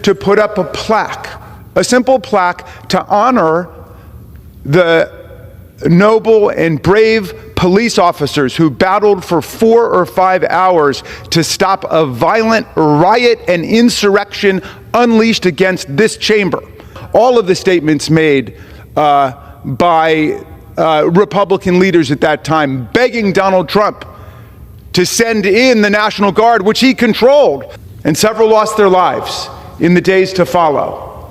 to put up a plaque, a simple plaque to honor the noble and brave police officers who battled for 4 or 5 hours to stop a violent riot and insurrection unleashed against this chamber. All of the statements made by Republican leaders at that time begging Donald Trump to send in the National Guard, which he controlled. And several lost their lives in the days to follow.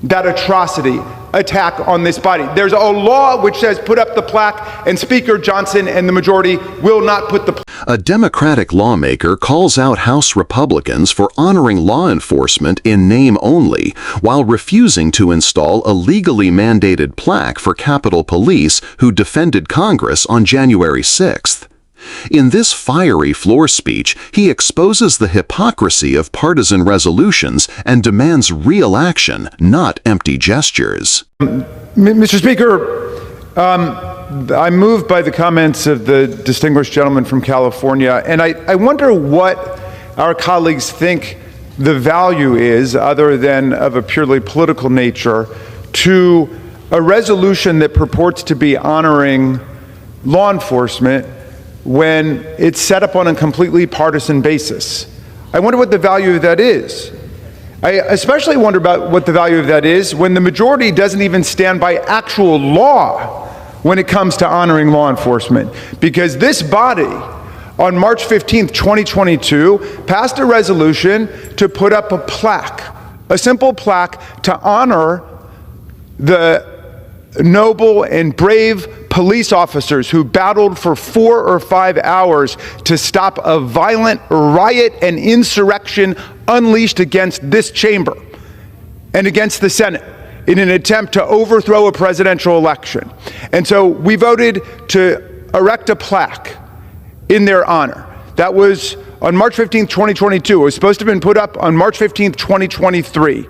That atrocity, attack on this body. There's a law which says put up the plaque, and Speaker Johnson and the majority will not put the plaque. A Democratic lawmaker calls out House Republicans for honoring law enforcement in name only, while refusing to install a legally mandated plaque for Capitol Police who defended Congress on January 6th. In this fiery floor speech, he exposes the hypocrisy of partisan resolutions and demands real action, not empty gestures. Mr. Speaker, I'm moved by the comments of the distinguished gentleman from California, and I wonder what our colleagues think the value is, other than of a purely political nature, to a resolution that purports to be honoring law enforcement when it's set up on a completely partisan basis. I wonder what the value of that is. I especially wonder about what the value of that is when the majority doesn't even stand by actual law when it comes to honoring law enforcement. Because this body, on March 15th, 2022, passed a resolution to put up a plaque, a simple plaque to honor the noble and brave police officers who battled for 4 or 5 hours to stop a violent riot and insurrection unleashed against this chamber and against the Senate in an attempt to overthrow a presidential election. And so we voted to erect a plaque in their honor. That was on March 15th, 2022. It was supposed to have been put up on March 15th, 2023.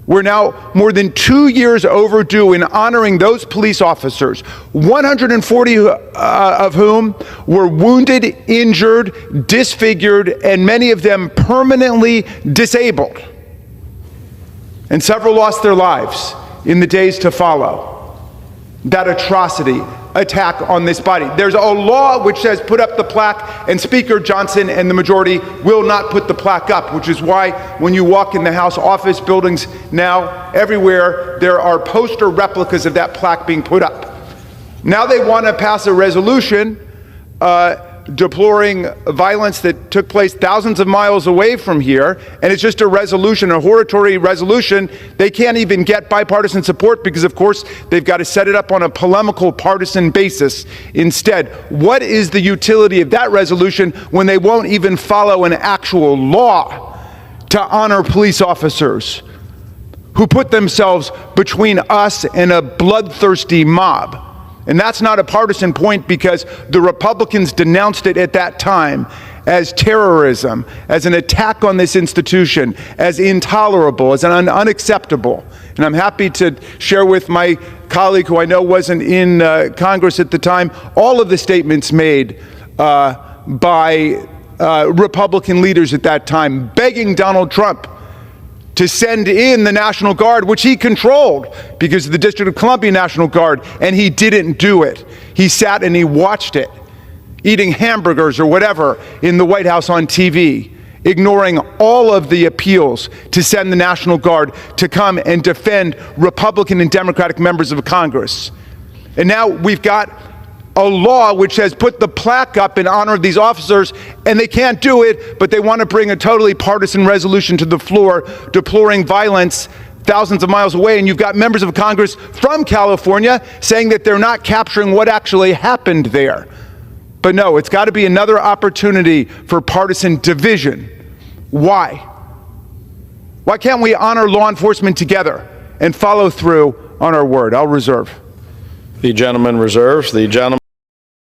We're now more than 2 years overdue in honoring those police officers, 140 of whom were wounded, injured, disfigured, and many of them permanently disabled. And several lost their lives in the days to follow. That atrocity, attack on this body. There's a law which says put up the plaque, and Speaker Johnson and the majority will not put the plaque up, which is why when you walk in the House office buildings now, everywhere there are poster replicas of that plaque being put up. Now they want to pass a resolution deploring violence that took place thousands of miles away from here, and it's just a resolution, a hortatory resolution. They can't even get bipartisan support because, of course, they've got to set it up on a polemical partisan basis instead. What is the utility of that resolution when they won't even follow an actual law to honor police officers who put themselves between us and a bloodthirsty mob? And that's not a partisan point because the Republicans denounced it at that time as terrorism, as an attack on this institution, as intolerable, as unacceptable. And I'm happy to share with my colleague, who I know wasn't in Congress at the time, all of the statements made by Republican leaders at that time begging Donald Trump to send in the National Guard, which he controlled because of the District of Columbia National Guard, and he didn't do it. He sat and he watched it, eating hamburgers or whatever in the White House on TV, ignoring all of the appeals to send the National Guard to come and defend Republican and Democratic members of Congress. And now we've got a law which says put the plaque up in honor of these officers, and they can't do it, but they want to bring a totally partisan resolution to the floor deploring violence thousands of miles away. And you've got members of Congress from California saying that they're not capturing what actually happened there. But no, it's got to be another opportunity for partisan division. Why? Why can't we honor law enforcement together and follow through on our word? I'll reserve. The gentleman reserves. The gentleman